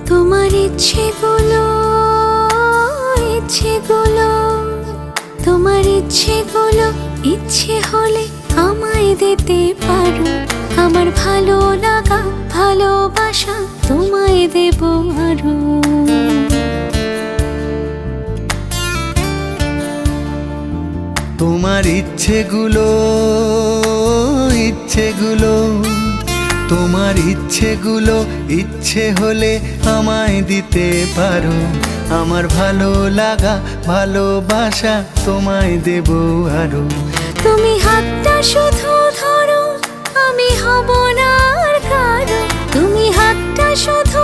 তোমার ইচ্ছেগুলো, ইচ্ছেগুলো, তোমার ইচ্ছেগুলো ইচ্ছে হলে আমায় দিতে পারো। আমার ভালো লাগা ভালোবাসা তোমায় দেব আরো। তোমার ইচ্ছেগুলো, ইচ্ছেগুলো, তোমার ইচ্ছেগুলো ইচ্ছে হলে আমায় দিতে পারো। আমার ভালো লাগা ভালোবাসা তোমায় দেব আরো। তুমি হাতটা শুধু ধরো, আমি হব না আর কারো। তুমি হাতটা শুধু